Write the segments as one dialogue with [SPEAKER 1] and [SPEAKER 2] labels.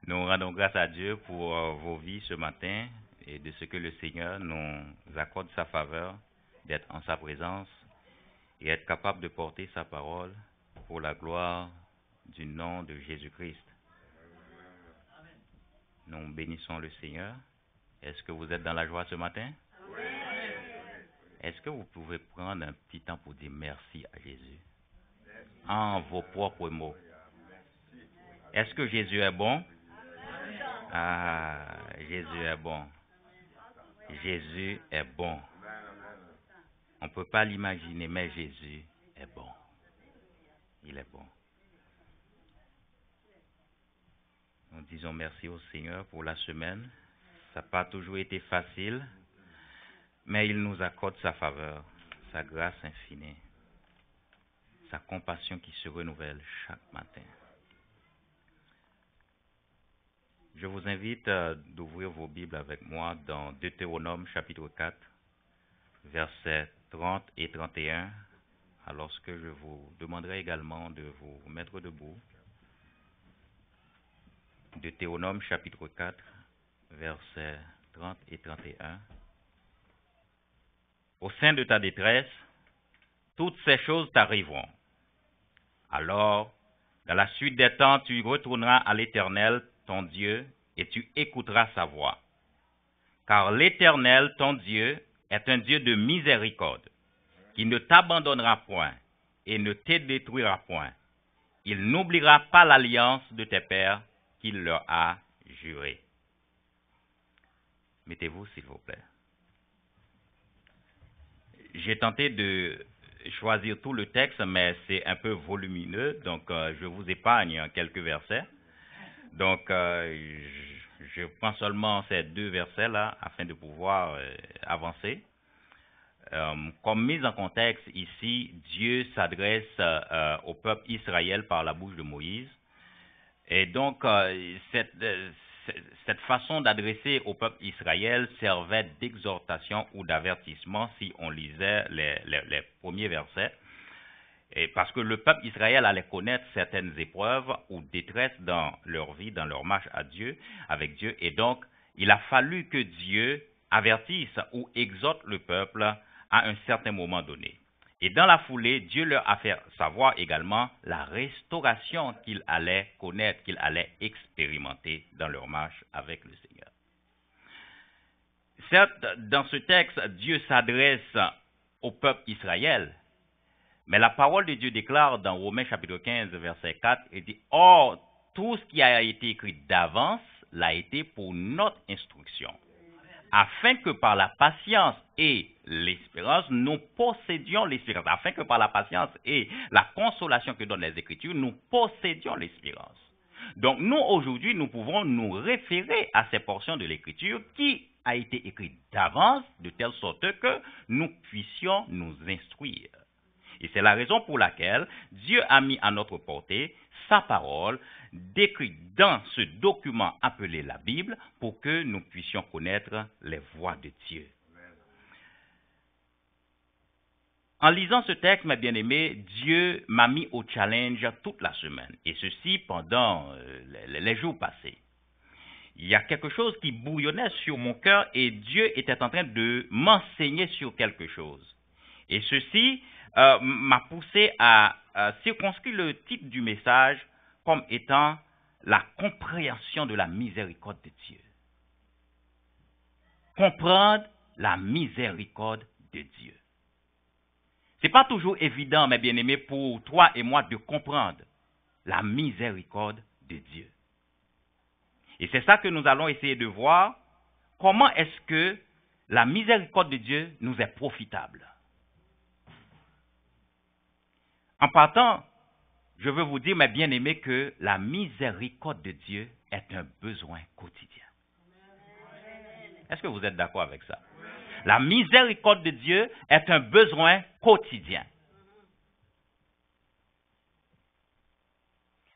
[SPEAKER 1] Nous rendons grâce à Dieu pour vos vies ce matin et de ce que le Seigneur nous accorde sa faveur d'être en sa présence et être capable de porter sa parole pour la gloire du nom de Jésus-Christ. Nous bénissons le Seigneur. Est-ce que vous êtes dans la joie ce matin? Oui. Est-ce que vous pouvez prendre un petit temps pour dire merci à Jésus? En vos propres mots. Est-ce que Jésus est bon? Ah, Jésus est bon. Jésus est bon. On ne peut pas l'imaginer, mais Jésus est bon. Il est bon. Nous disons merci au Seigneur pour la semaine. Ça n'a pas toujours été facile, mais il nous accorde sa faveur, sa grâce infinie, sa compassion qui se renouvelle chaque matin. Je vous invite d'ouvrir vos Bibles avec moi dans Deutéronome chapitre 4, versets 30 et 31, alors que je vous demanderai également de vous mettre debout. Deutéronome chapitre 4, versets 30 et 31. Au sein de ta détresse, toutes ces choses t'arriveront. Alors, dans la suite des temps, tu retourneras à l'Éternel, ton Dieu, et tu écouteras sa voix. Car l'Éternel, ton Dieu, est un Dieu de miséricorde, qui ne t'abandonnera point et ne te détruira point. Il n'oubliera pas l'alliance de tes pères qu'il leur a jurée. Mettez-vous, s'il vous plaît. J'ai tenté de choisir tout le texte, mais c'est un peu volumineux, donc je vous épargne quelques versets. Donc, je prends seulement ces deux versets-là afin de pouvoir avancer. Comme mise en contexte, ici, Dieu s'adresse au peuple Israël par la bouche de Moïse. Et donc, cette façon d'adresser au peuple Israël servait d'exhortation ou d'avertissement si on lisait les premiers versets. Et parce que le peuple Israël allait connaître certaines épreuves ou détresse dans leur vie, dans leur marche avec Dieu. Et donc, il a fallu que Dieu avertisse ou exhorte le peuple à un certain moment donné. Et dans la foulée, Dieu leur a fait savoir également la restauration qu'ils allaient connaître, qu'ils allaient expérimenter dans leur marche avec le Seigneur. Certes, dans ce texte, Dieu s'adresse au peuple Israël, mais la parole de Dieu déclare dans Romains chapitre 15, verset 4, il dit « Or, tout ce qui a été écrit d'avance l'a été pour notre instruction, afin que par la patience et l'espérance, nous possédions l'espérance. » Afin que par la patience et la consolation que donnent les Écritures, nous possédions l'espérance. Donc nous, aujourd'hui, nous pouvons nous référer à ces portions de l'Écriture qui a été écrite d'avance, de telle sorte que nous puissions nous instruire. Et c'est la raison pour laquelle Dieu a mis à notre portée sa parole, décrite dans ce document appelé la Bible, pour que nous puissions connaître les voies de Dieu. En lisant ce texte, mes bien-aimés, Dieu m'a mis au challenge toute la semaine, et ceci pendant les jours passés. Il y a quelque chose qui bouillonnait sur mon cœur et Dieu était en train de m'enseigner sur quelque chose. Et ceci m'a poussé à circonscrire le titre du message comme étant la compréhension de la miséricorde de Dieu. Comprendre la miséricorde de Dieu. Ce n'est pas toujours évident, mes bien-aimés, pour toi et moi de comprendre la miséricorde de Dieu. Et c'est ça que nous allons essayer de voir. Comment est-ce que la miséricorde de Dieu nous est profitable? En partant, je veux vous dire, mes bien-aimés, que la miséricorde de Dieu est un besoin quotidien. Est-ce que vous êtes d'accord avec ça? La miséricorde de Dieu est un besoin quotidien.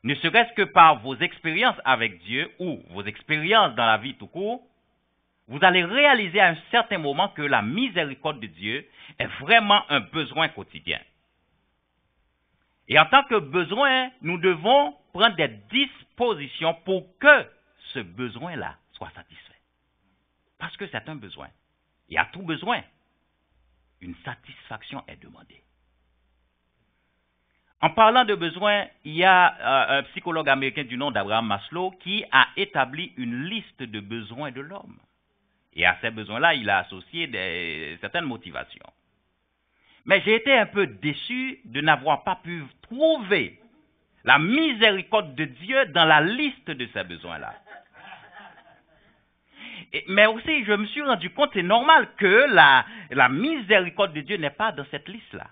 [SPEAKER 1] Ne serait-ce que par vos expériences avec Dieu ou vos expériences dans la vie tout court, vous allez réaliser à un certain moment que la miséricorde de Dieu est vraiment un besoin quotidien. Et en tant que besoin, nous devons prendre des dispositions pour que ce besoin-là soit satisfait. Parce que c'est un besoin. Et à tout besoin, une satisfaction est demandée. En parlant de besoins, il y a un psychologue américain du nom d'Abraham Maslow qui a établi une liste de besoins de l'homme. Et à ces besoins-là, il a associé certaines motivations. Mais j'ai été un peu déçu de n'avoir pas pu trouver la miséricorde de Dieu dans la liste de ces besoins-là. Mais aussi, je me suis rendu compte, c'est normal que la miséricorde de Dieu n'est pas dans cette liste-là.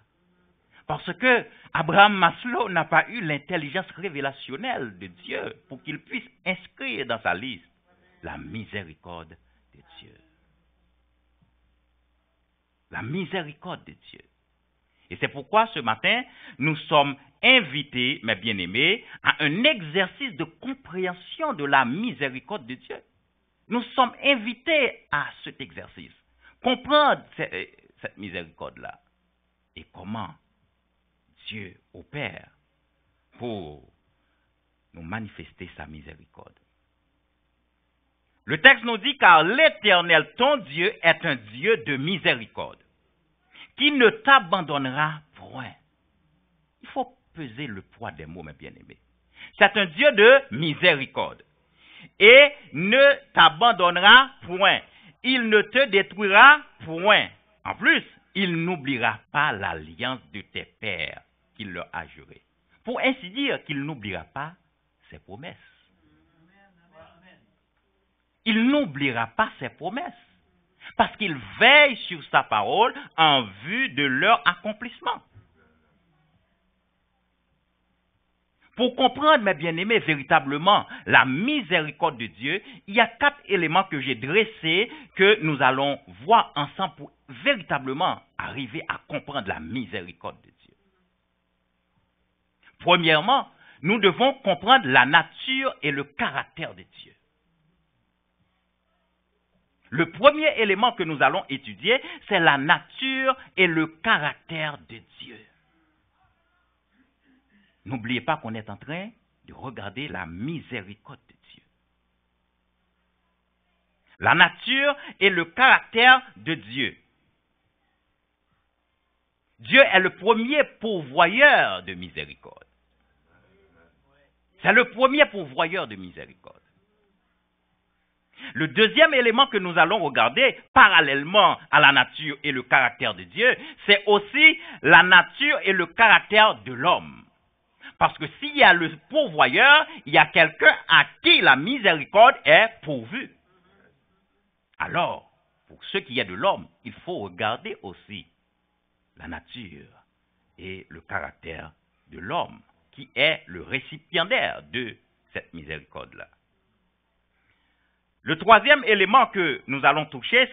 [SPEAKER 1] Parce que Abraham Maslow n'a pas eu l'intelligence révélationnelle de Dieu pour qu'il puisse inscrire dans sa liste la miséricorde de Dieu. La miséricorde de Dieu. Et c'est pourquoi ce matin, nous sommes invités, mes bien-aimés, à un exercice de compréhension de la miséricorde de Dieu. Nous sommes invités à cet exercice. Comprendre cette miséricorde-là. Et comment Dieu opère pour nous manifester sa miséricorde. Le texte nous dit, car l'Éternel, ton Dieu, est un Dieu de miséricorde, qui ne t'abandonnera point. Il faut peser le poids des mots, mes bien-aimés. C'est un Dieu de miséricorde, et ne t'abandonnera point. Il ne te détruira point. En plus, il n'oubliera pas l'alliance de tes pères qu'il leur a juré. Pour ainsi dire qu'il n'oubliera pas ses promesses. Il n'oubliera pas ses promesses. Parce qu'il veille sur sa parole en vue de leur accomplissement. Pour comprendre, mes bien-aimés, véritablement la miséricorde de Dieu, il y a 4 éléments que j'ai dressés que nous allons voir ensemble pour véritablement arriver à comprendre la miséricorde de Dieu. Premièrement, nous devons comprendre la nature et le caractère de Dieu. Le premier élément que nous allons étudier, c'est la nature et le caractère de Dieu. N'oubliez pas qu'on est en train de regarder la miséricorde de Dieu. La nature et le caractère de Dieu. Dieu est le premier pourvoyeur de miséricorde. C'est le premier pourvoyeur de miséricorde. Le deuxième élément que nous allons regarder, parallèlement à la nature et le caractère de Dieu, c'est aussi la nature et le caractère de l'homme. Parce que s'il y a le pourvoyeur, il y a quelqu'un à qui la miséricorde est pourvue. Alors, pour ce qui est de l'homme, il faut regarder aussi la nature et le caractère de l'homme, qui est le récipiendaire de cette miséricorde-là. Le troisième élément que nous allons toucher,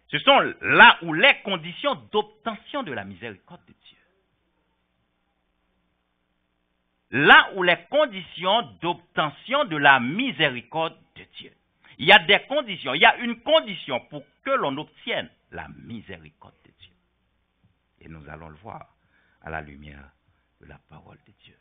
[SPEAKER 1] ce sont là où les conditions d'obtention de la miséricorde de Dieu. Là où les conditions d'obtention de la miséricorde de Dieu. Il y a des conditions, il y a une condition pour que l'on obtienne la miséricorde de Dieu. Et nous allons le voir à la lumière de la parole de Dieu.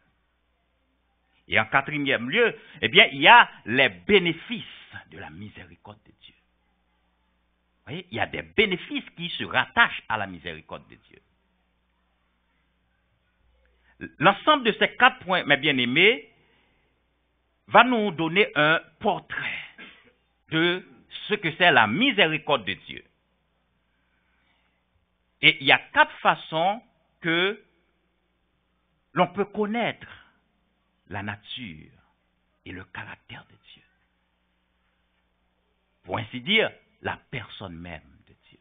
[SPEAKER 1] Et en quatrième lieu, eh bien, il y a les bénéfices de la miséricorde de Dieu. Vous voyez, il y a des bénéfices qui se rattachent à la miséricorde de Dieu. L'ensemble de ces 4 points, mes bien-aimés, va nous donner un portrait de ce que c'est la miséricorde de Dieu. Et il y a 4 façons que l'on peut connaître la nature et le caractère de Dieu. Pour ainsi dire, la personne même de Dieu.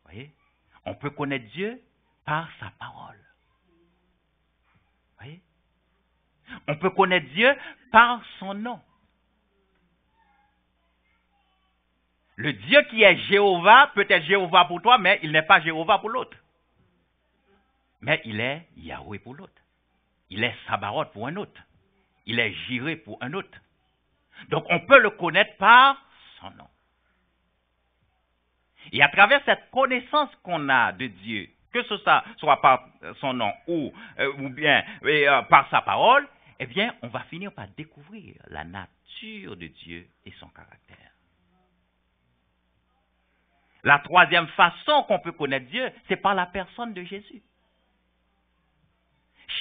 [SPEAKER 1] Vous voyez? On peut connaître Dieu par sa parole. Vous voyez? On peut connaître Dieu par son nom. Le Dieu qui est Jéhovah peut être Jéhovah pour toi, mais il n'est pas Jéhovah pour l'autre. Mais il est Yahweh pour l'autre. Il est Sabaoth pour un autre. Il est Jireh pour un autre. Donc on peut le connaître par son nom. Et à travers cette connaissance qu'on a de Dieu, que ce soit par son nom ou bien par sa parole, eh bien, on va finir par découvrir la nature de Dieu et son caractère. La troisième façon qu'on peut connaître Dieu, c'est par la personne de Jésus.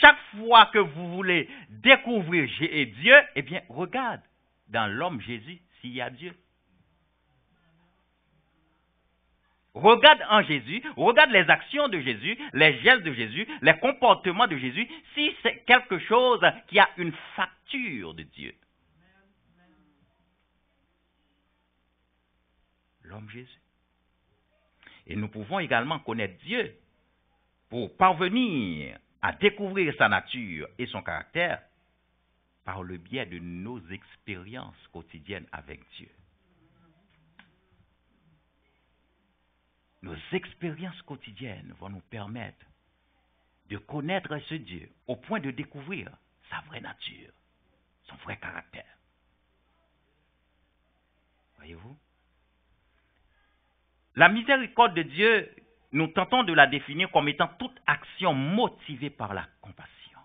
[SPEAKER 1] Chaque fois que vous voulez découvrir Dieu, eh bien, regarde dans l'homme Jésus s'il y a Dieu. Regarde en Jésus, regarde les actions de Jésus, les gestes de Jésus, les comportements de Jésus, si c'est quelque chose qui a une facture de Dieu. L'homme Jésus. Et nous pouvons également connaître Dieu pour parvenir à découvrir sa nature et son caractère par le biais de nos expériences quotidiennes avec Dieu. Nos expériences quotidiennes vont nous permettre de connaître ce Dieu au point de découvrir sa vraie nature, son vrai caractère. Voyez-vous? La miséricorde de Dieu, nous tentons de la définir comme étant toute action motivée par la compassion.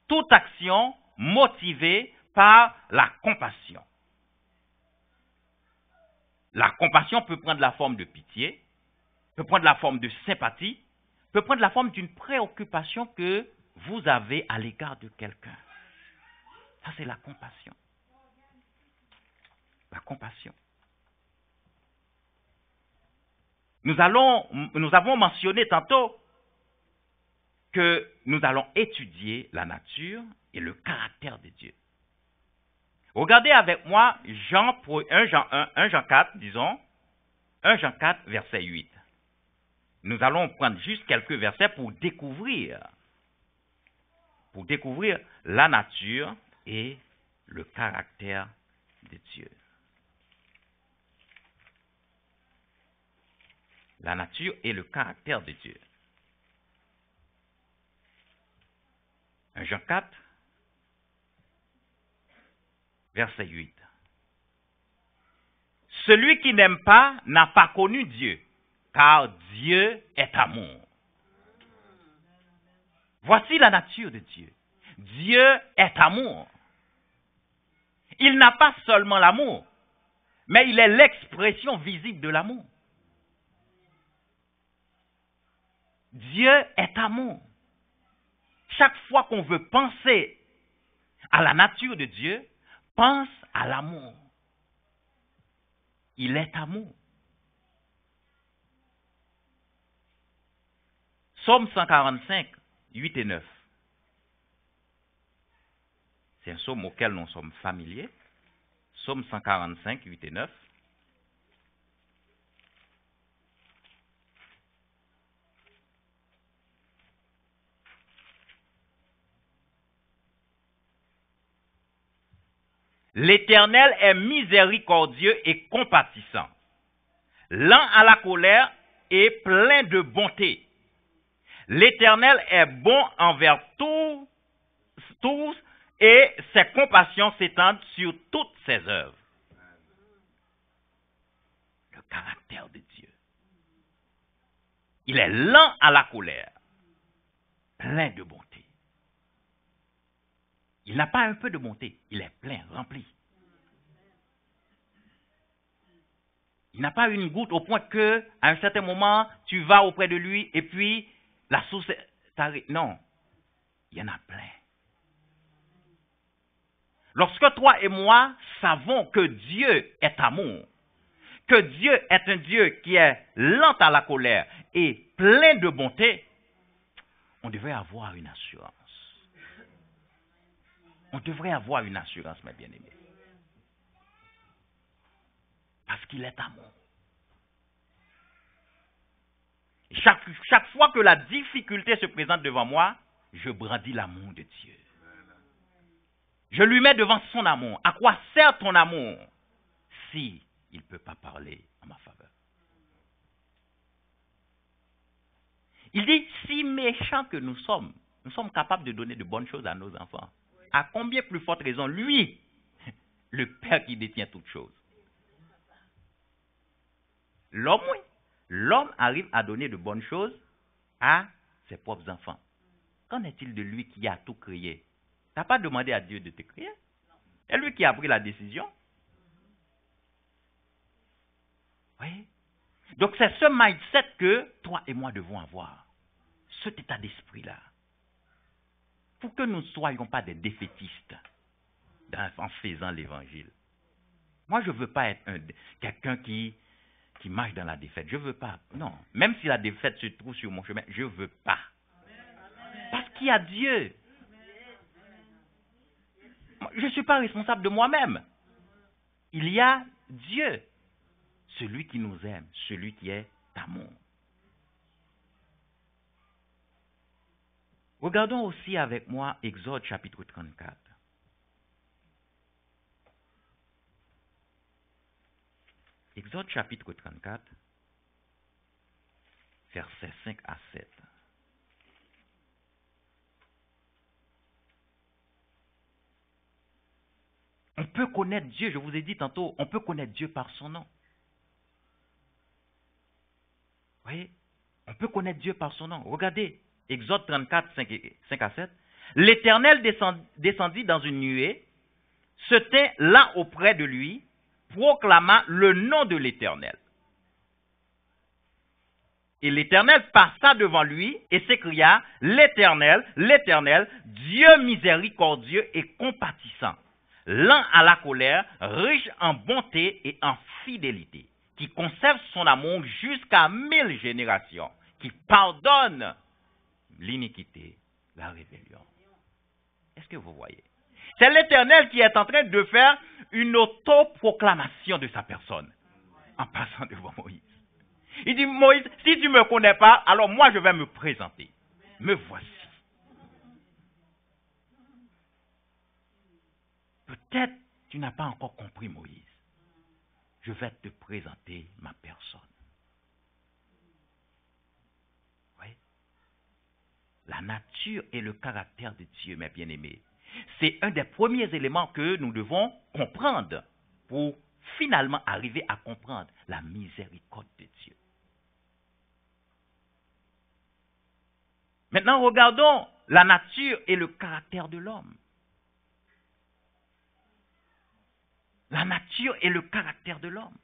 [SPEAKER 1] Toute action motivée par la compassion. La compassion peut prendre la forme de pitié, peut prendre la forme de sympathie, peut prendre la forme d'une préoccupation que vous avez à l'égard de quelqu'un. Ça, c'est la compassion. La compassion. Nous avons mentionné tantôt que nous allons étudier la nature et le caractère de Dieu. Regardez avec moi 1 Jean 4, disons, 1 Jean 4, verset 8. Nous allons prendre juste quelques versets pour découvrir la nature et le caractère de Dieu. La nature et le caractère de Dieu. 1 Jean 4, verset 8. Celui qui n'aime pas n'a pas connu Dieu, car Dieu est amour. Voici la nature de Dieu. Dieu est amour. Il n'a pas seulement l'amour, mais il est l'expression visible de l'amour. Dieu est amour. Chaque fois qu'on veut penser à la nature de Dieu, pense à l'amour. Il est amour. Psaume 145, 8 et 9. C'est un psaume auquel nous sommes familiers. Psaume 145, 8 et 9. L'Éternel est miséricordieux et compatissant, lent à la colère et plein de bonté. L'Éternel est bon envers tous et ses compassions s'étendent sur toutes ses œuvres. Le caractère de Dieu. Il est lent à la colère, plein de bonté. Il n'a pas un peu de bonté, il est plein, rempli. Il n'a pas une goutte au point que, à un certain moment, tu vas auprès de lui et puis la source t'arrive. Non, il y en a plein. Lorsque toi et moi savons que Dieu est amour, que Dieu est un Dieu qui est lent à la colère et plein de bonté, on devrait avoir une assurance. On devrait avoir une assurance, mes bien-aimés. Parce qu'il est amour. Chaque fois que la difficulté se présente devant moi, je brandis l'amour de Dieu. Je lui mets devant son amour. À quoi sert ton amour si il ne peut pas parler en ma faveur? Il dit, si méchants que nous sommes capables de donner de bonnes choses à nos enfants. À combien plus forte raison, lui, le Père qui détient toutes choses. L'homme, oui. L'homme arrive à donner de bonnes choses à ses propres enfants. Qu'en est-il de lui qui a tout créé n'as pas demandé à Dieu de te créer. C'est lui qui a pris la décision. Oui. Donc c'est ce mindset que toi et moi devons avoir. Cet état d'esprit-là. Pour que nous ne soyons pas des défaitistes en faisant l'évangile. Moi, je ne veux pas être quelqu'un qui marche dans la défaite. Je ne veux pas. Non. Même si la défaite se trouve sur mon chemin, je ne veux pas. Parce qu'il y a Dieu. Je ne suis pas responsable de moi-même. Il y a Dieu. Celui qui nous aime, celui qui est amour. Regardons aussi avec moi Exode chapitre 34. Exode chapitre 34, versets 5 à 7. On peut connaître Dieu, je vous ai dit tantôt, on peut connaître Dieu par son nom. Vous voyez? On peut connaître Dieu par son nom. Regardez, Exode 34, 5 à 7. L'Éternel descendit dans une nuée, se tint là auprès de lui, proclama le nom de l'Éternel. Et l'Éternel passa devant lui et s'écria, l'Éternel, l'Éternel, Dieu miséricordieux et compatissant, lent à la colère, riche en bonté et en fidélité, qui conserve son amour jusqu'à 1000 générations, qui pardonne l'iniquité, la rébellion. Est-ce que vous voyez? C'est l'Éternel qui est en train de faire une autoproclamation de sa personne en passant devant Moïse. Il dit, Moïse, si tu ne me connais pas, alors moi je vais me présenter. Me voici. Peut-être tu n'as pas encore compris, Moïse. Je vais te présenter ma personne. Oui. La nature et le caractère de Dieu, mes bien-aimés, c'est un des premiers éléments que nous devons comprendre pour finalement arriver à comprendre la miséricorde de Dieu. Maintenant, regardons la nature et le caractère de l'homme. La nature et le caractère de l'homme.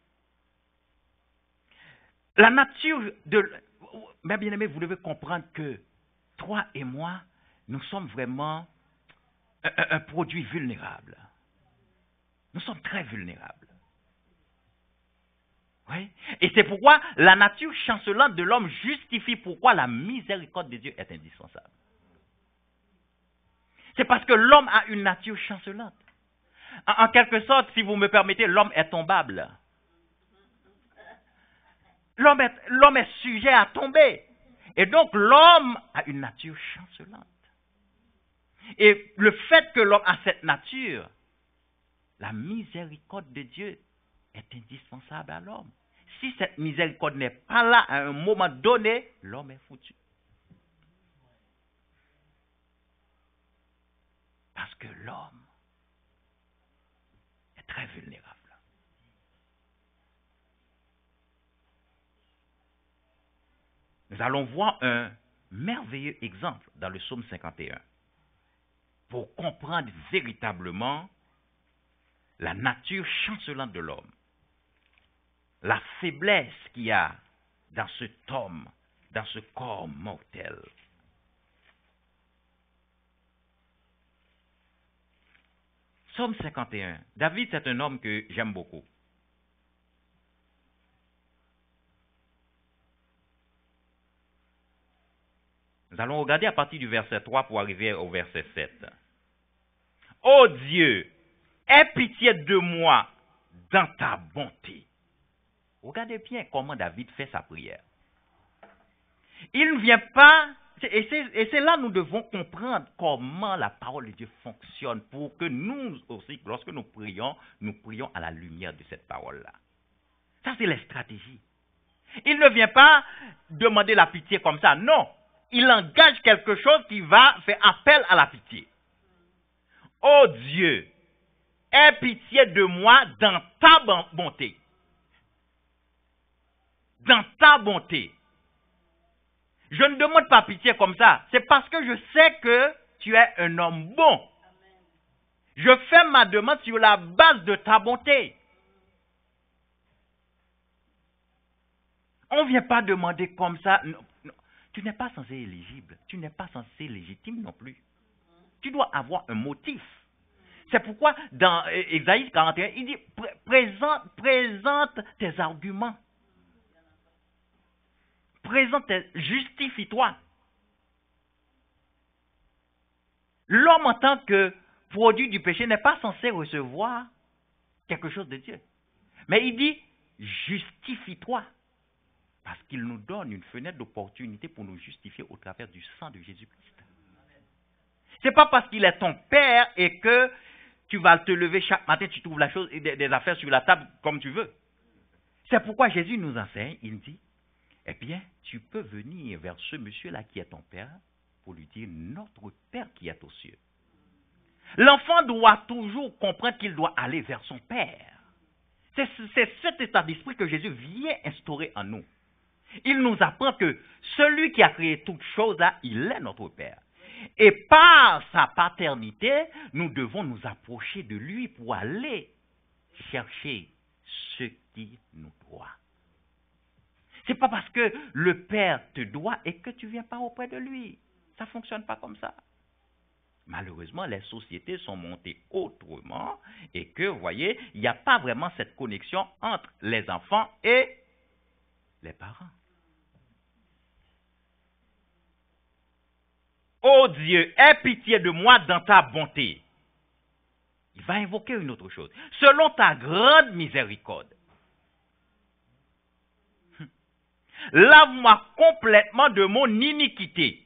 [SPEAKER 1] La nature de... Mes bien-aimés, vous devez comprendre que toi et moi, nous sommes vraiment un produit vulnérable. Nous sommes très vulnérables. Oui. Et c'est pourquoi la nature chancelante de l'homme justifie pourquoi la miséricorde de Dieu est indispensable. C'est parce que l'homme a une nature chancelante. En quelque sorte, si vous me permettez, l'homme est tombable. L'homme est sujet à tomber. Et donc l'homme a une nature chancelante. Et le fait que l'homme a cette nature, la miséricorde de Dieu est indispensable à l'homme. Si cette miséricorde n'est pas là à un moment donné, l'homme est foutu. Parce que l'homme est très vulnérable. Nous allons voir un merveilleux exemple dans le psaume 51 pour comprendre véritablement la nature chancelante de l'homme, la faiblesse qu'il y a dans cet homme, dans ce corps mortel. Psaume 51. David, c'est un homme que j'aime beaucoup. Nous allons regarder à partir du verset 3 pour arriver au verset 7. Ô Dieu, aie pitié de moi dans ta bonté. Regardez bien comment David fait sa prière. Il ne vient pas, et c'est là que nous devons comprendre comment la parole de Dieu fonctionne pour que nous aussi, lorsque nous prions à la lumière de cette parole-là. Ça, c'est les stratégies. Il ne vient pas demander la pitié comme ça, non. Il engage quelque chose qui va faire appel à la pitié. Ô Dieu, aie pitié de moi dans ta bonté. Dans ta bonté. Je ne demande pas pitié comme ça. C'est parce que je sais que tu es un homme bon. Je fais ma demande sur la base de ta bonté. On ne vient pas demander comme ça. Non, non. Tu n'es pas censé éligible. Tu n'es pas censé légitime non plus. Tu dois avoir un motif. C'est pourquoi dans Ésaïe 41, il dit présente tes arguments. Justifie-toi. L'homme en tant que produit du péché n'est pas censé recevoir quelque chose de Dieu. Mais il dit, justifie-toi. Parce qu'il nous donne une fenêtre d'opportunité pour nous justifier au travers du sang de Jésus-Christ. Ce n'est pas parce qu'il est ton père et que tu vas te lever chaque matin, tu trouves la chose, des affaires sur la table comme tu veux. C'est pourquoi Jésus nous enseigne, il dit, eh bien, tu peux venir vers ce monsieur-là qui est ton père pour lui dire, notre Père qui est aux cieux. L'enfant doit toujours comprendre qu'il doit aller vers son père. C'est cet état d'esprit que Jésus vient instaurer en nous. Il nous apprend que celui qui a créé toutes choses là, il est notre Père. Et par sa paternité, nous devons nous approcher de lui pour aller chercher ce qui nous doit. C'est pas parce que le Père te doit et que tu viens pas auprès de lui. Ça fonctionne pas comme ça. Malheureusement, les sociétés sont montées autrement et que, vous voyez, il n'y a pas vraiment cette connexion entre les enfants et les parents. Ô Dieu, aie pitié de moi dans ta bonté. Il va invoquer une autre chose. Selon ta grande miséricorde. Lave-moi complètement de mon iniquité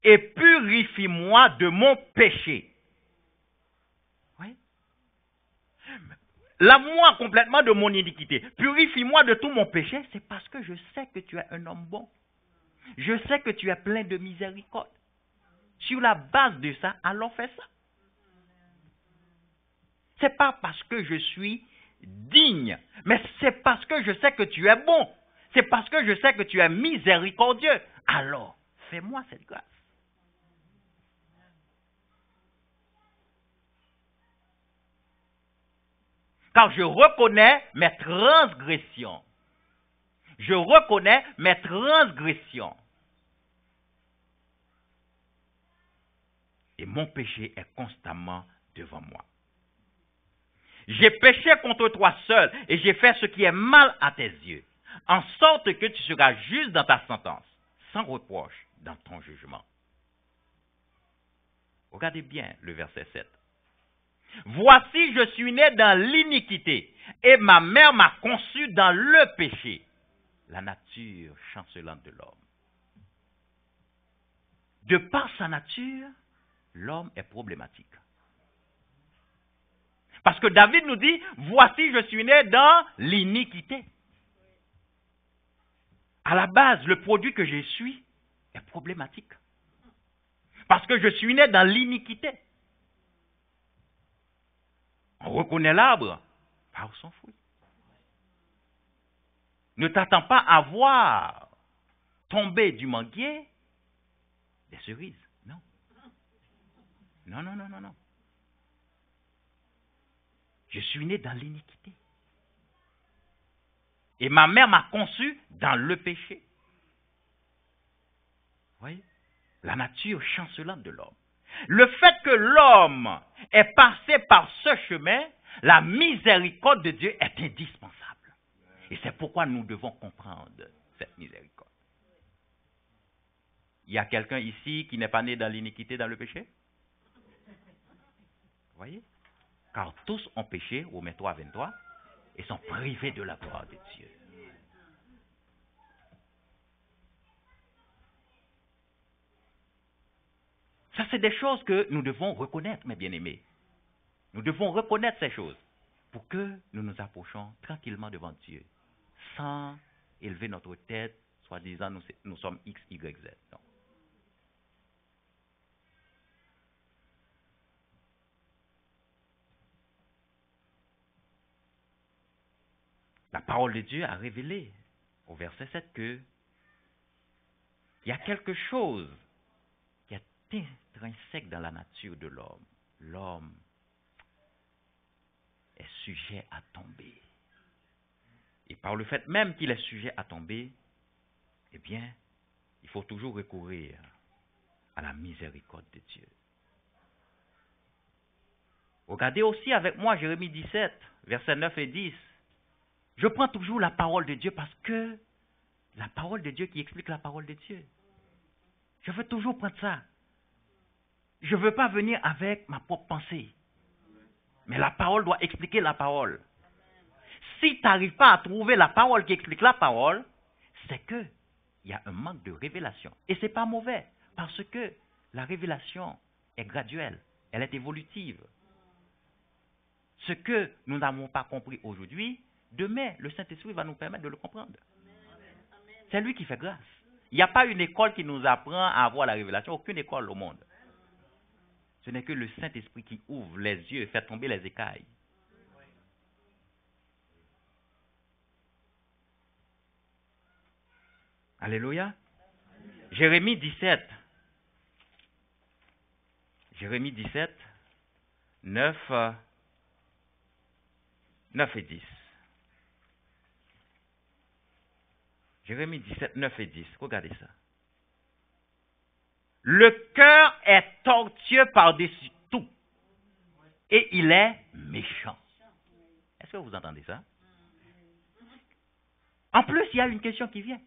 [SPEAKER 1] et purifie-moi de mon péché. Oui. Lave-moi complètement de mon iniquité. Purifie-moi de tout mon péché. C'est parce que je sais que tu es un homme bon. Je sais que tu es plein de miséricorde. Sur la base de ça, allons faire ça. C'est pas parce que je suis digne, mais c'est parce que je sais que tu es bon. C'est parce que je sais que tu es miséricordieux. Alors, fais-moi cette grâce. Car je reconnais mes transgressions. Je reconnais mes transgressions. Et mon péché est constamment devant moi. J'ai péché contre toi seul et j'ai fait ce qui est mal à tes yeux, en sorte que tu seras juste dans ta sentence, sans reproche dans ton jugement. Regardez bien le verset 7. Voici, je suis né dans l'iniquité et ma mère m'a conçu dans le péché, la nature chancelante de l'homme. De par sa nature, l'homme est problématique. Parce que David nous dit, voici, je suis né dans l'iniquité. À la base, le produit que je suis est problématique. Parce que je suis né dans l'iniquité. On reconnaît l'arbre par son fruit. Ne t'attends pas à voir tomber du manguier des cerises. Non. Non, non, non, non, non. Je suis né dans l'iniquité. Et ma mère m'a conçu dans le péché. Vous voyez? La nature chancelante de l'homme. Le fait que l'homme est passé par ce chemin, la miséricorde de Dieu est indispensable. Et c'est pourquoi nous devons comprendre cette miséricorde. Il y a quelqu'un ici qui n'est pas né dans l'iniquité, dans le péché? Vous voyez? Car tous ont péché, Romains 3, 23, et sont privés de la gloire de Dieu. Ça, c'est des choses que nous devons reconnaître, mes bien-aimés. Nous devons reconnaître ces choses pour que nous nous approchions tranquillement devant Dieu, sans élever notre tête, soit disant nous sommes X, Y, Z. Non. La parole de Dieu a révélé au verset 7 que il y a quelque chose qui est intrinsèque dans la nature de l'homme. L'homme sujet à tomber. Et par le fait même qu'il est sujet à tomber, eh bien, il faut toujours recourir à la miséricorde de Dieu. Regardez aussi avec moi Jérémie 17, versets 9 et 10. Je prends toujours la parole de Dieu parce que la parole de Dieu qui explique la parole de Dieu. Je veux toujours prendre ça. Je ne veux pas venir avec ma propre pensée. Mais la parole doit expliquer la parole. Si tu n'arrives pas à trouver la parole qui explique la parole, c'est qu'il y a un manque de révélation. Et ce n'est pas mauvais, parce que la révélation est graduelle, elle est évolutive. Ce que nous n'avons pas compris aujourd'hui, demain, le Saint-Esprit va nous permettre de le comprendre. C'est lui qui fait grâce. Il n'y a pas une école qui nous apprend à avoir la révélation, aucune école au monde. Ce n'est que le Saint-Esprit qui ouvre les yeux et fait tomber les écailles. Alléluia. Jérémie 17. Jérémie 17, 9 et 10. Jérémie 17, 9 et 10. Regardez ça. Le cœur est tortueux par-dessus tout. Et il est méchant. Est-ce que vous entendez ça? En plus, il y a une question qui vient.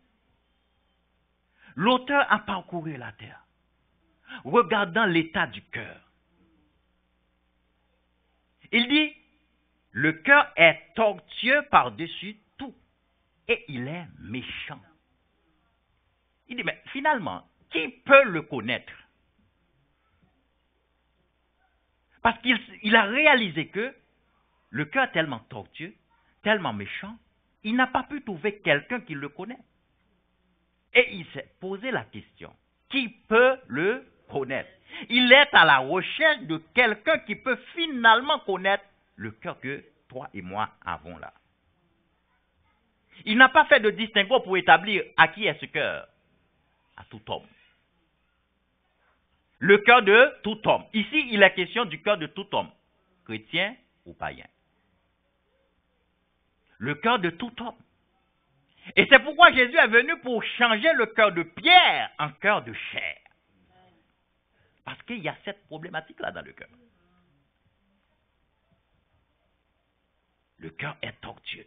[SPEAKER 1] L'auteur a parcouru la terre, regardant l'état du cœur. Il dit, le cœur est tortueux par-dessus tout, et il est méchant. Il dit, mais finalement, qui peut le connaître? Parce qu'il a réalisé que le cœur est tellement tortueux, tellement méchant, il n'a pas pu trouver quelqu'un qui le connaît. Et il s'est posé la question, qui peut le connaître? Il est à la recherche de quelqu'un qui peut finalement connaître le cœur que toi et moi avons là. Il n'a pas fait de distinguo pour établir à qui est ce cœur. À tout homme. Le cœur de tout homme. Ici, il est question du cœur de tout homme, chrétien ou païen. Le cœur de tout homme. Et c'est pourquoi Jésus est venu pour changer le cœur de pierre en cœur de chair. Parce qu'il y a cette problématique-là dans le cœur. Le cœur est tortueux.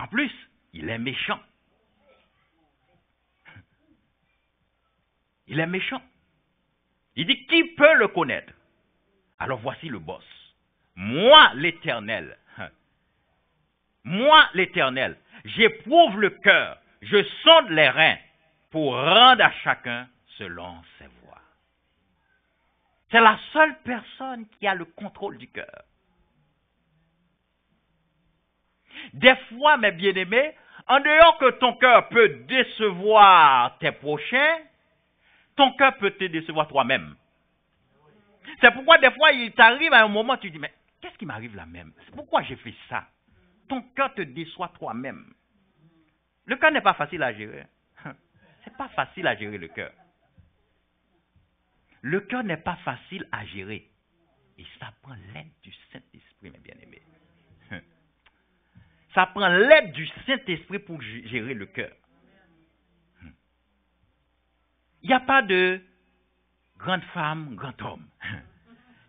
[SPEAKER 1] En plus, il est méchant. Il est méchant. Il dit, qui peut le connaître? Alors voici le boss. Moi, l'Éternel. Moi, l'Éternel. J'éprouve le cœur. Je sonde les reins pour rendre à chacun selon ses voies. C'est la seule personne qui a le contrôle du cœur. Des fois, mes bien-aimés, en dehors que ton cœur peut décevoir tes prochains, ton cœur peut te décevoir toi-même. C'est pourquoi des fois, il t'arrive à un moment, tu dis, mais qu'est-ce qui m'arrive là même? Pourquoi j'ai fait ça? Ton cœur te déçoit toi-même. Le cœur n'est pas facile à gérer. C'est pas facile à gérer le cœur. Le cœur n'est pas facile à gérer. Et ça prend l'aide du Saint-Esprit, mes bien-aimés. Ça prend l'aide du Saint-Esprit pour gérer le cœur. Il n'y a pas de grande femme, grand homme.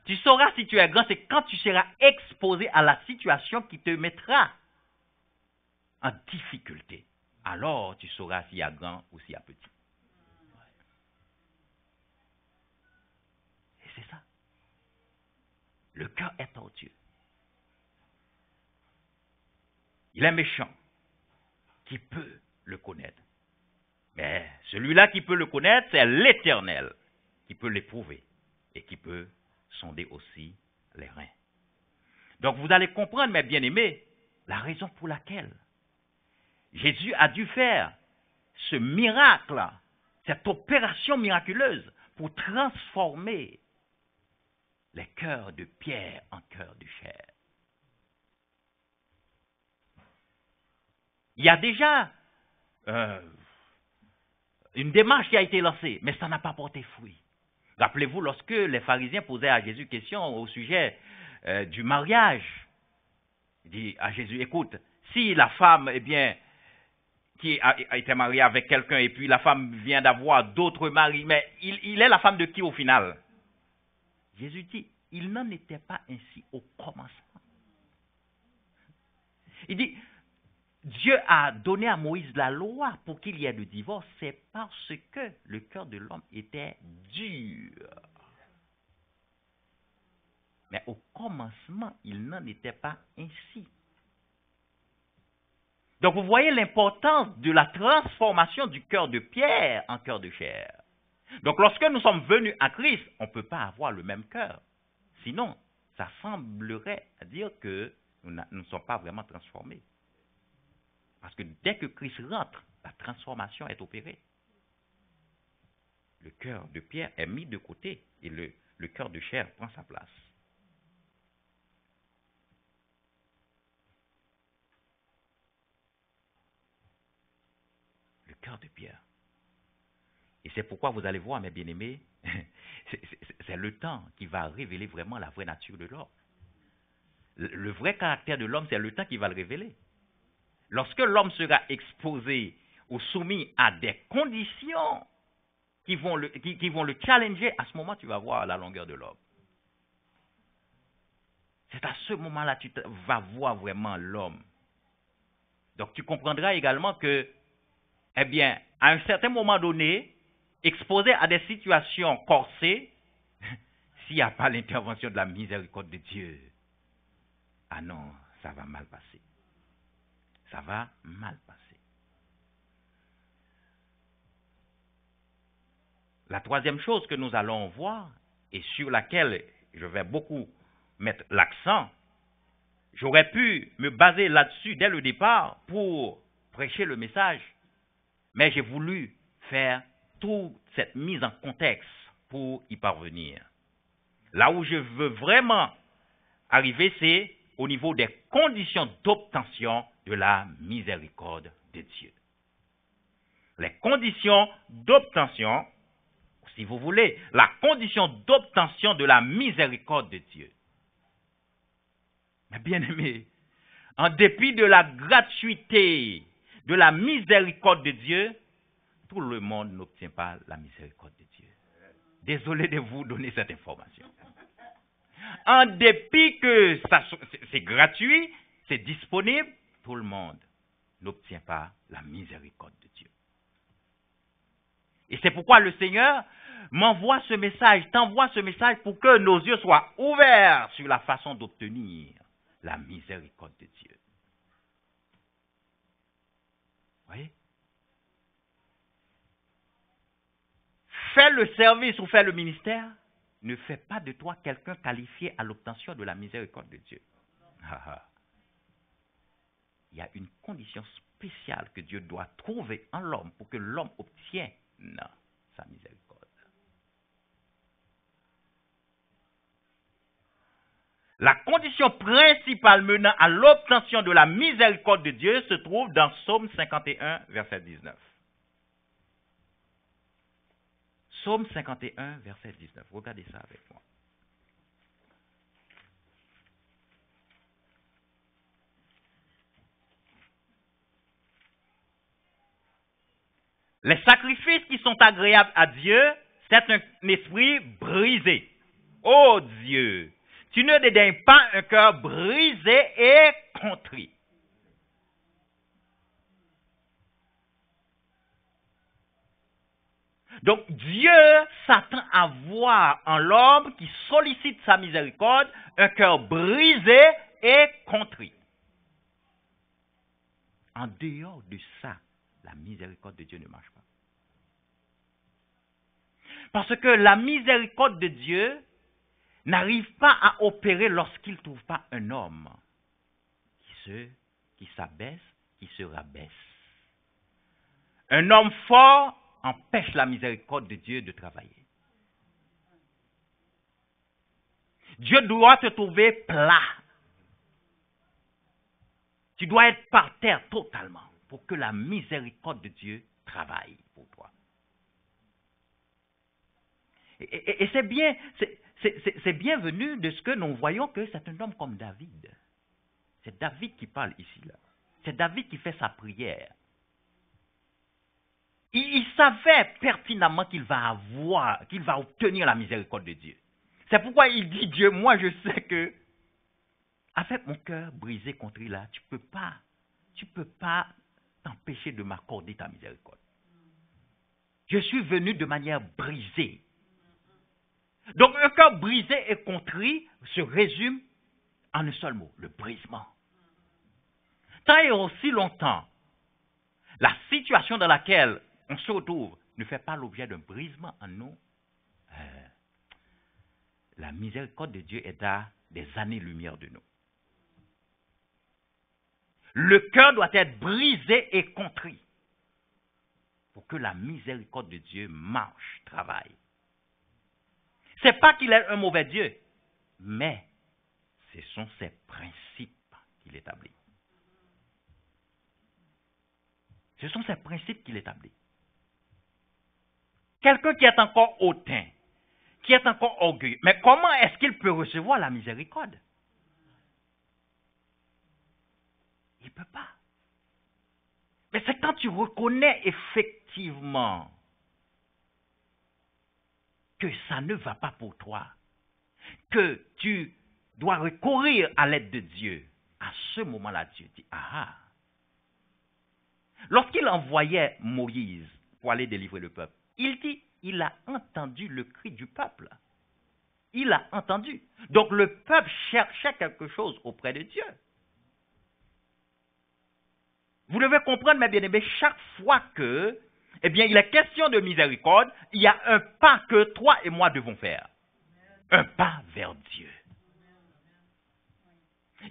[SPEAKER 1] Tu sauras si tu es grand, c'est quand tu seras exposé à la situation qui te mettra en difficulté. Alors, tu sauras s'il y a grand ou s'il y a petit. Et c'est ça. Le cœur est tortueux. Il est méchant. Qui peut le connaître? Mais celui-là qui peut le connaître, c'est l'Éternel, qui peut l'éprouver et qui peut sonder aussi les reins. Donc vous allez comprendre, mes bien-aimés, la raison pour laquelle Jésus a dû faire ce miracle, cette opération miraculeuse pour transformer les cœurs de pierre en cœurs de chair. Il y a déjà une démarche qui a été lancée, mais ça n'a pas porté fruit. Rappelez-vous, lorsque les pharisiens posaient à Jésus question au sujet du mariage Il dit à Jésus, écoute, si la femme, eh bien, qui a été mariée avec quelqu'un et puis la femme vient d'avoir d'autres maris, mais il est la femme de qui au final? Jésus dit, il n'en était pas ainsi au commencement. Il dit, Dieu a donné à Moïse la loi pour qu'il y ait le divorce, c'est parce que le cœur de l'homme était dur. Mais au commencement, il n'en était pas ainsi. Donc vous voyez l'importance de la transformation du cœur de pierre en cœur de chair. Donc lorsque nous sommes venus à Christ, on ne peut pas avoir le même cœur. Sinon, ça semblerait dire que nous ne sommes pas vraiment transformés. Parce que dès que Christ rentre, la transformation est opérée. Le cœur de pierre est mis de côté et le cœur de chair prend sa place. Le cœur de pierre. Et c'est pourquoi vous allez voir, mes bien-aimés, c'est le temps qui va révéler vraiment la vraie nature de l'homme. Le vrai caractère de l'homme, c'est le temps qui va le révéler. Lorsque l'homme sera exposé ou soumis à des conditions qui vont le challenger, à ce moment, tu vas voir la longueur de l'homme. C'est à ce moment-là que tu vas voir vraiment l'homme. Donc, tu comprendras également que, eh bien, à un certain moment donné, exposé à des situations corsées, s'il n'y a pas l'intervention de la miséricorde de Dieu, ah non, ça va mal passer. Ça va mal passer. La troisième chose que nous allons voir, et sur laquelle je vais beaucoup mettre l'accent, j'aurais pu me baser là-dessus dès le départ pour prêcher le message, mais j'ai voulu faire toute cette mise en contexte pour y parvenir. Là où je veux vraiment arriver, c'est au niveau des conditions d'obtention de la miséricorde de Dieu. Les conditions d'obtention, si vous voulez, la condition d'obtention de la miséricorde de Dieu. Mais bien aimé, en dépit de la gratuité, de la miséricorde de Dieu, tout le monde n'obtient pas la miséricorde de Dieu. Désolé de vous donner cette information. En dépit que c'est gratuit, c'est disponible, tout le monde n'obtient pas la miséricorde de Dieu. Et c'est pourquoi le Seigneur m'envoie ce message, t'envoie ce message pour que nos yeux soient ouverts sur la façon d'obtenir la miséricorde de Dieu. Vous voyez? Fais le service ou fais le ministère, ne fais pas de toi quelqu'un qualifié à l'obtention de la miséricorde de Dieu. Il y a une condition spéciale que Dieu doit trouver en l'homme pour que l'homme obtienne sa miséricorde. La condition principale menant à l'obtention de la miséricorde de Dieu se trouve dans Psaume 51, verset 19. Psaume 51, verset 19. Regardez ça avec moi. Les sacrifices qui sont agréables à Dieu, c'est un esprit brisé. Oh Dieu, tu ne dédaignes pas un cœur brisé et contrit. Donc Dieu s'attend à voir en l'homme qui sollicite sa miséricorde un cœur brisé et contrit. En dehors de ça, la miséricorde de Dieu ne marche pas. Parce que la miséricorde de Dieu n'arrive pas à opérer lorsqu'il ne trouve pas un homme qui s'abaisse, qui se rabaisse. Un homme fort empêche la miséricorde de Dieu de travailler. Dieu doit te trouver plat. Tu dois être par terre totalement pour que la miséricorde de Dieu travaille pour toi. Et c'est bien, c'est bienvenu de ce que nous voyons que c'est un homme comme David. C'est David qui parle ici, là. C'est David qui fait sa prière. Il savait pertinemment qu'il va obtenir la miséricorde de Dieu. C'est pourquoi il dit, Dieu, moi je sais que, avec mon cœur brisé contre lui là, tu peux pas t'empêcher de m'accorder ta miséricorde. Je suis venu de manière brisée. Donc un cœur brisé et contrit se résume en un seul mot, le brisement. Tant et aussi longtemps, la situation dans laquelle on se retrouve ne fait pas l'objet d'un brisement en nous, la miséricorde de Dieu est à des années-lumière de nous. Le cœur doit être brisé et contrit pour que la miséricorde de Dieu marche, travaille. Ce n'est pas qu'il est un mauvais Dieu, mais ce sont ses principes qu'il établit. Ce sont ces principes qu'il établit. Quelqu'un qui est encore hautain, qui est encore orgueilleux, mais comment est-ce qu'il peut recevoir la miséricorde? Il ne peut pas. Mais c'est quand tu reconnais effectivement que ça ne va pas pour toi, que tu dois recourir à l'aide de Dieu. À ce moment-là, Dieu dit, ah. Lorsqu'il envoyait Moïse pour aller délivrer le peuple, il dit, il a entendu le cri du peuple. Il a entendu. Donc le peuple cherchait quelque chose auprès de Dieu. Vous devez comprendre, mes bien-aimés, chaque fois que, il est question de miséricorde, il y a un pas que toi et moi devons faire. Un pas vers Dieu.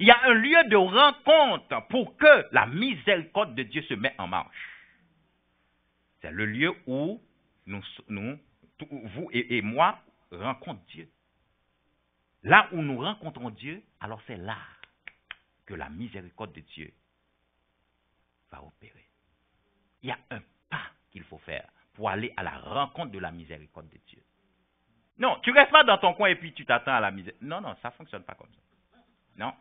[SPEAKER 1] Il y a un lieu de rencontre pour que la miséricorde de Dieu se mette en marche. C'est le lieu où vous et moi, rencontrons Dieu. Là où nous rencontrons Dieu, alors c'est là que la miséricorde de Dieu va opérer. Il y a un pas qu'il faut faire pour aller à la rencontre de la miséricorde de Dieu. Non, tu ne restes pas dans ton coin et puis tu t'attends à la miséricorde. Non, ça ne fonctionne pas comme ça. Non.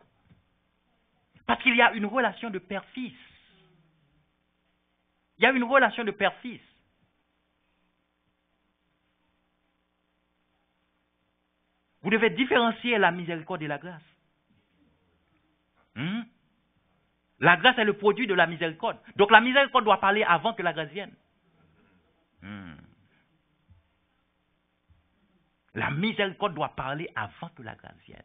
[SPEAKER 1] Parce qu'il y a une relation de père-fils. Il y a une relation de père-fils. Vous devez différencier la miséricorde et la grâce. La grâce est le produit de la miséricorde. Donc la miséricorde doit parler avant que la grâce vienne. La miséricorde doit parler avant que la grâce vienne.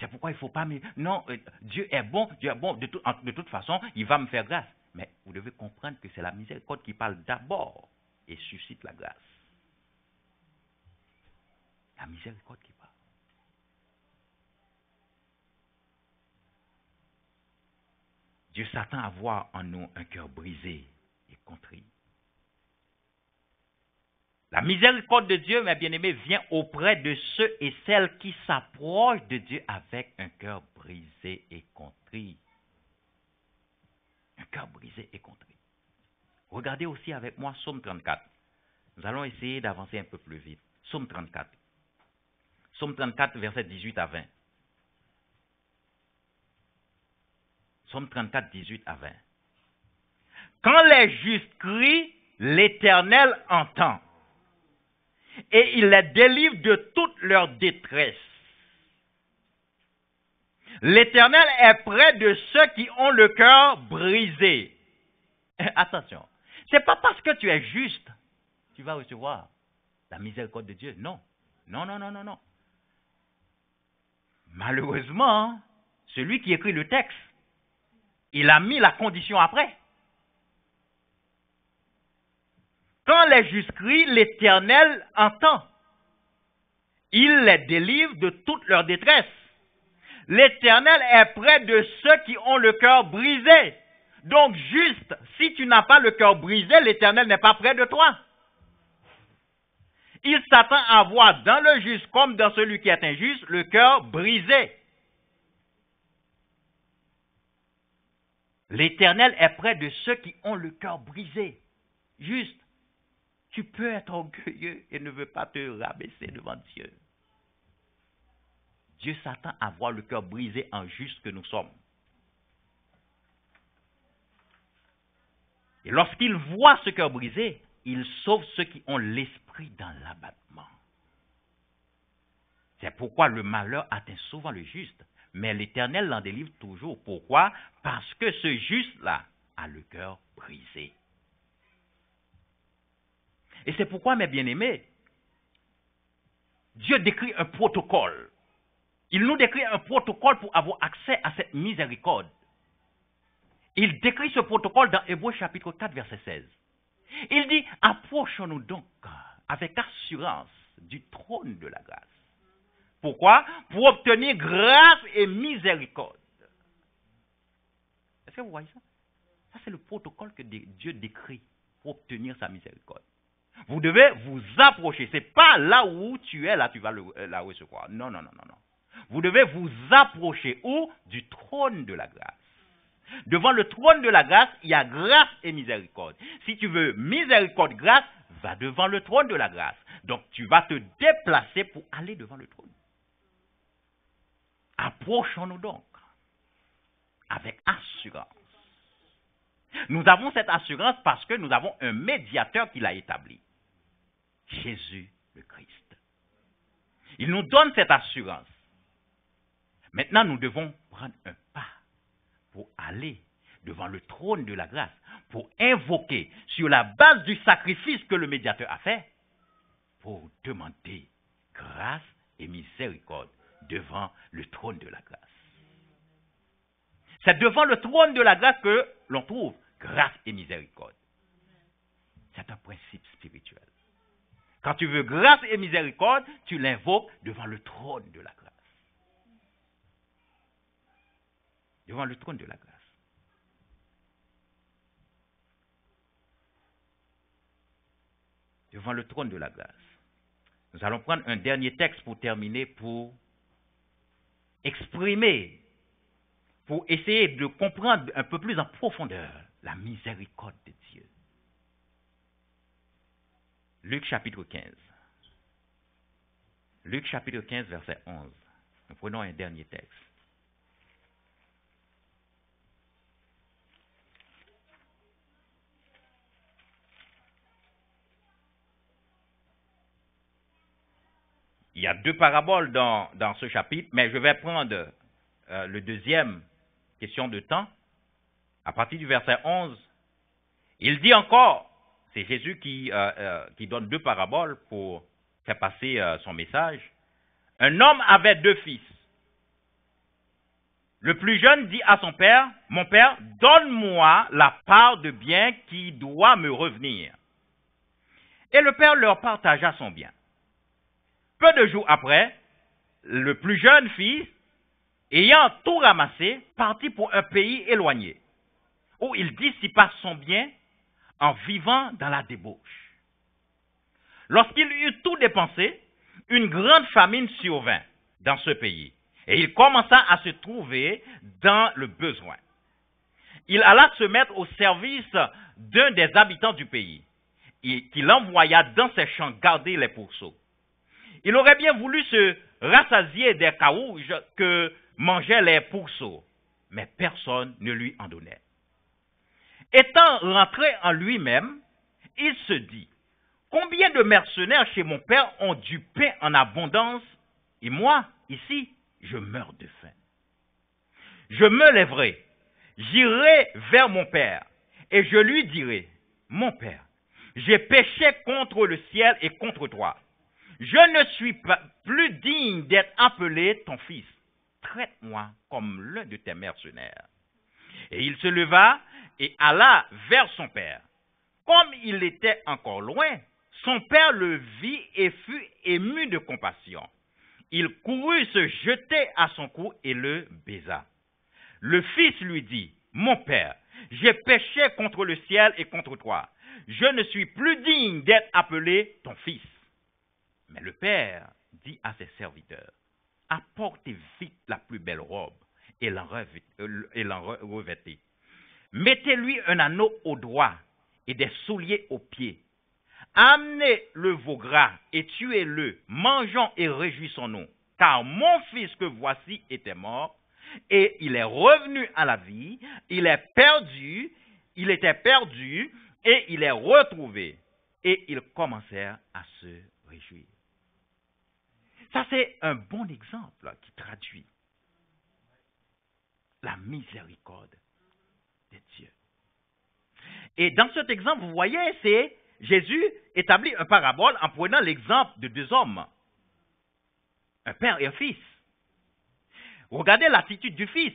[SPEAKER 1] C'est pourquoi il ne faut pas... Non, Dieu est bon, de toute façon, il va me faire grâce. Mais vous devez comprendre que c'est la miséricorde qui parle d'abord et suscite la grâce. La miséricorde qui parle. Dieu s'attend à voir en nous un cœur brisé et contrit. La miséricorde de Dieu, mes bien-aimés, vient auprès de ceux et celles qui s'approchent de Dieu avec un cœur brisé et contrit. Un cœur brisé et contrit. Regardez aussi avec moi Psaume 34. Nous allons essayer d'avancer un peu plus vite. Psaume 34. Psaume 34, versets 18 à 20. Psaume 34, 18 à 20. Quand les justes crient, l'Éternel entend. Et il les délivre de toute leur détresse. L'Éternel est près de ceux qui ont le cœur brisé. Attention, ce n'est pas parce que tu es juste que tu vas recevoir la miséricorde de Dieu. Non. Non. Malheureusement, celui qui écrit le texte, il a mis la condition après. Quand les justes crient, l'Éternel entend. Il les délivre de toute leur détresse. L'Éternel est près de ceux qui ont le cœur brisé. Donc, juste, si tu n'as pas le cœur brisé, l'Éternel n'est pas près de toi. Il s'attend à voir dans le juste comme dans celui qui est injuste le cœur brisé. L'Éternel est près de ceux qui ont le cœur brisé. Juste. Tu peux être orgueilleux et ne veux pas te rabaisser devant Dieu. Dieu s'attend à voir le cœur brisé en juste que nous sommes. Et lorsqu'il voit ce cœur brisé, il sauve ceux qui ont l'esprit dans l'abattement. C'est pourquoi le malheur atteint souvent le juste, mais l'Éternel l'en délivre toujours. Pourquoi? Parce que ce juste-là a le cœur brisé. Et c'est pourquoi, mes bien-aimés, Dieu décrit un protocole. Il nous décrit un protocole pour avoir accès à cette miséricorde. Il décrit ce protocole dans Hébreux chapitre 4, verset 16. Il dit, approchons-nous donc avec assurance du trône de la grâce. Pourquoi? Pour obtenir grâce et miséricorde. Est-ce que vous voyez ça? Ça, c'est le protocole que Dieu décrit pour obtenir sa miséricorde. Vous devez vous approcher. Ce n'est pas là où tu es, là tu vas la recevoir. Non. Vous devez vous approcher où? Du trône de la grâce. Devant le trône de la grâce, il y a grâce et miséricorde. Si tu veux miséricorde, grâce, va devant le trône de la grâce. Donc tu vas te déplacer pour aller devant le trône. Approchons-nous donc avec assurance. Nous avons cette assurance parce que nous avons un médiateur qui l'a établi. Jésus le Christ. Il nous donne cette assurance. Maintenant, nous devons prendre un pas pour aller devant le trône de la grâce, pour invoquer sur la base du sacrifice que le médiateur a fait, pour demander grâce et miséricorde devant le trône de la grâce. C'est devant le trône de la grâce que l'on trouve grâce et miséricorde. C'est un principe spirituel. Quand tu veux grâce et miséricorde, tu l'invoques devant le trône de la grâce. Devant le trône de la grâce. Devant le trône de la grâce. Nous allons prendre un dernier texte pour terminer, pour exprimer, pour essayer de comprendre un peu plus en profondeur la miséricorde de Dieu. Luc chapitre 15. Luc chapitre 15, verset 11. Nous prenons un dernier texte. Il y a deux paraboles dans ce chapitre, mais je vais prendre le deuxième, question de temps. À partir du verset 11, il dit encore, c'est Jésus qui donne deux paraboles pour faire passer son message. Un homme avait deux fils. Le plus jeune dit à son père, « Mon père, donne-moi la part de bien qui doit me revenir. » Et le père leur partagea son bien. Peu de jours après, le plus jeune fils, ayant tout ramassé, partit pour un pays éloigné, où il dissipa son bien en vivant dans la débauche. Lorsqu'il eut tout dépensé, une grande famine survint dans ce pays, et il commença à se trouver dans le besoin. Il alla se mettre au service d'un des habitants du pays, et qu'il envoya dans ses champs garder les pourceaux. Il aurait bien voulu se rassasier des carouges que mangeaient les pourceaux, mais personne ne lui en donnait. Étant rentré en lui-même, il se dit, « Combien de mercenaires chez mon père ont du pain en abondance, et moi, ici, je meurs de faim. Je me lèverai, j'irai vers mon père, et je lui dirai, « Mon père, j'ai péché contre le ciel et contre toi. Je ne suis pas plus digne d'être appelé ton fils. Traite-moi comme l'un de tes mercenaires. » Et il se leva et alla vers son père. Comme il était encore loin, son père le vit et fut ému de compassion. Il courut se jeter à son cou et le baisa. Le fils lui dit, « Mon père, j'ai péché contre le ciel et contre toi. Je ne suis plus digne d'être appelé ton fils. » Mais le père dit à ses serviteurs, « Apportez vite la plus belle robe et l'en revêtez. Mettez-lui un anneau au doigt et des souliers aux pieds. Amenez le veau gras et tuez-le, mangeons et réjouissons-nous. car mon fils que voici était mort, et il est revenu à la vie, il était perdu, et il est retrouvé. Et ils commencèrent à se réjouir. Ça, c'est un bon exemple qui traduit la miséricorde de Dieu. Et dans cet exemple, vous voyez, c'est Jésus établit une parabole en prenant l'exemple de deux hommes, un père et un fils. Regardez l'attitude du fils.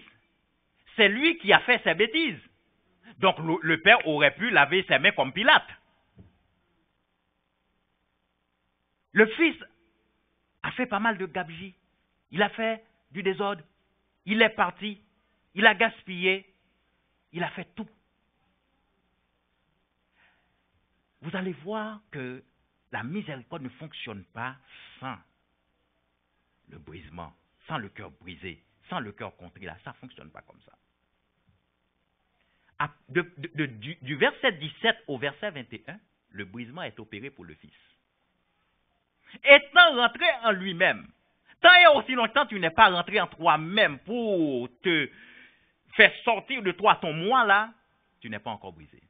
[SPEAKER 1] C'est lui qui a fait ses bêtises. Donc le père aurait pu laver ses mains comme Pilate. Le fils a fait pas mal de gabegies. Il a fait du désordre. Il est parti. Il a gaspillé. Il a fait tout. Vous allez voir que la miséricorde ne fonctionne pas sans le brisement, sans le cœur brisé, sans le cœur contrit. Là, ça ne fonctionne pas comme ça. Du verset 17 au verset 21, le brisement est opéré pour le fils. Étant rentré en lui-même, tant et aussi longtemps tu n'es pas rentré en toi-même pour te faire sortir de toi ton moi là, tu n'es pas encore brisé.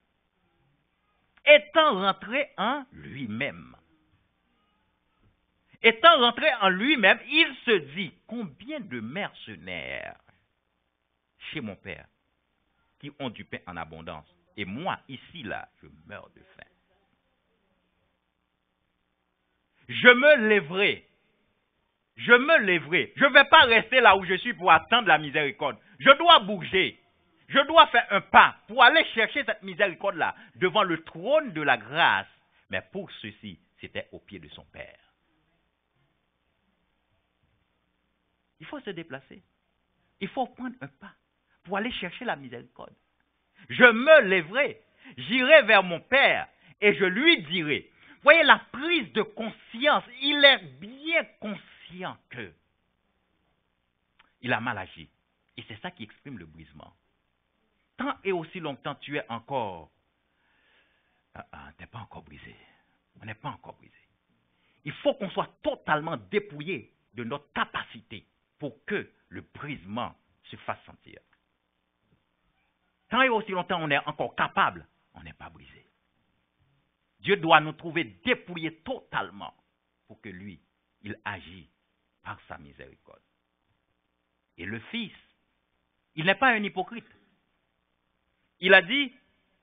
[SPEAKER 1] Étant rentré en lui-même. Étant rentré en lui-même, il se dit, combien de mercenaires chez mon père qui ont du pain en abondance, et moi, ici, là, je meurs de faim. Je me lèverai. Je ne vais pas rester là où je suis pour attendre la miséricorde. Je dois bouger. Je dois faire un pas pour aller chercher cette miséricorde-là devant le trône de la grâce. Mais pour ceci, c'était au pied de son Père. Il faut se déplacer. Il faut prendre un pas pour aller chercher la miséricorde. Je me lèverai, j'irai vers mon Père et je lui dirai. Voyez la prise de conscience, il est bien conscient que il a mal agi. Et c'est ça qui exprime le brisement. Tant et aussi longtemps tu es encore, tu n'es pas encore brisé. On n'est pas encore brisé. Il faut qu'on soit totalement dépouillé de notre capacité pour que le brisement se fasse sentir. Tant et aussi longtemps on est encore capable, on n'est pas brisé. Dieu doit nous trouver dépouillés totalement pour que lui, il agisse par sa miséricorde. Et le Fils, il n'est pas un hypocrite. Il a dit,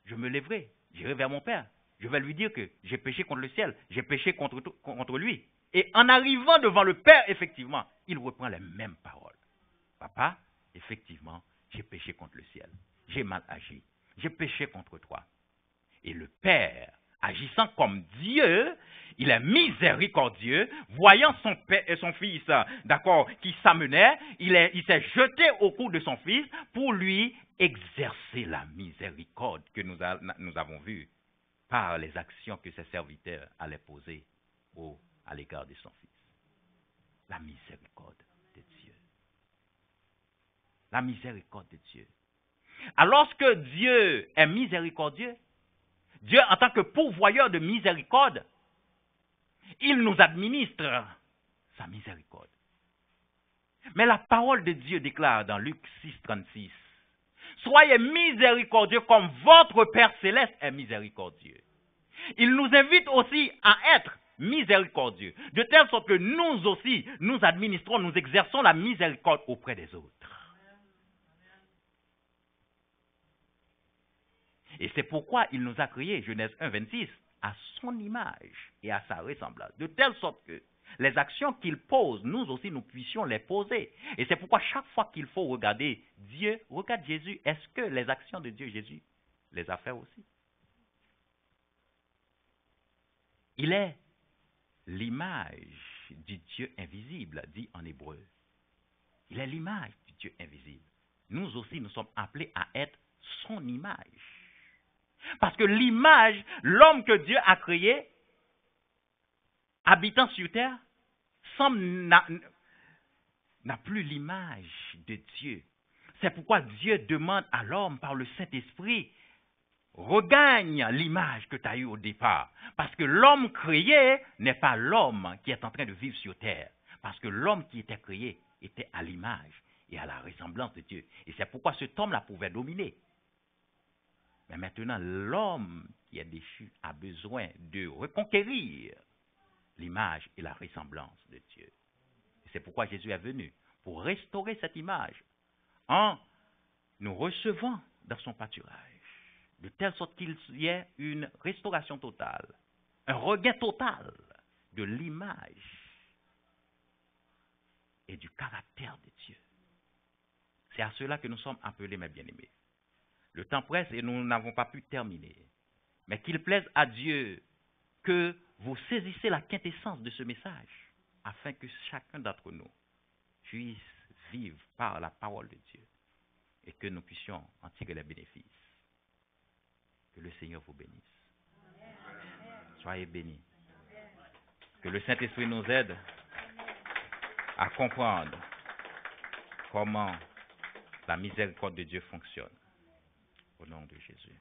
[SPEAKER 1] je me lèverai, j'irai vers mon Père. Je vais lui dire que j'ai péché contre le ciel, j'ai péché contre lui. Et en arrivant devant le Père, effectivement, il reprend les mêmes paroles. Papa, effectivement, j'ai péché contre le ciel. J'ai mal agi. J'ai péché contre toi. Et le Père, agissant comme Dieu, il est miséricordieux, voyant son fils, d'accord, qui s'amenait, il s'est jeté au cou de son fils pour lui exercer la miséricorde que nous avons vue par les actions que ses serviteurs allaient poser à l'égard de son fils. La miséricorde de Dieu. La miséricorde de Dieu. Alors que Dieu est miséricordieux, Dieu, en tant que pourvoyeur de miséricorde, il nous administre sa miséricorde. Mais la parole de Dieu déclare dans Luc 6, 36, « Soyez miséricordieux comme votre Père céleste est miséricordieux. » Il nous invite aussi à être miséricordieux, de telle sorte que nous aussi, nous administrons, nous exerçons la miséricorde auprès des autres. Et c'est pourquoi il nous a créés, Genèse 1, 26, à son image et à sa ressemblance, de telle sorte que les actions qu'il pose, nous aussi, nous puissions les poser. Et c'est pourquoi chaque fois qu'il faut regarder Dieu, regarde Jésus, est-ce que les actions de Dieu, Jésus, les a fait aussi? Il est l'image du Dieu invisible, dit en hébreu. Il est l'image du Dieu invisible. Nous aussi, nous sommes appelés à être son image. Parce que l'image, l'homme que Dieu a créé, habitant sur terre, n'a plus l'image de Dieu. C'est pourquoi Dieu demande à l'homme par le Saint-Esprit, regagne l'image que tu as eue au départ. Parce que l'homme créé n'est pas l'homme qui est en train de vivre sur terre. Parce que l'homme qui était créé était à l'image et à la ressemblance de Dieu. Et c'est pourquoi cet homme-là pouvait dominer. Mais maintenant, l'homme qui est déchu a besoin de reconquérir l'image et la ressemblance de Dieu. Et c'est pourquoi Jésus est venu, pour restaurer cette image, en nous recevant dans son pâturage, de telle sorte qu'il y ait une restauration totale, un regain total de l'image et du caractère de Dieu. C'est à cela que nous sommes appelés, mes bien-aimés. Le temps presse et nous n'avons pas pu terminer. Mais qu'il plaise à Dieu que vous saisissez la quintessence de ce message, afin que chacun d'entre nous puisse vivre par la parole de Dieu et que nous puissions en tirer les bénéfices. Que le Seigneur vous bénisse. Soyez bénis. Que le Saint-Esprit nous aide à comprendre comment la miséricorde de Dieu fonctionne. Au nom de Jésus.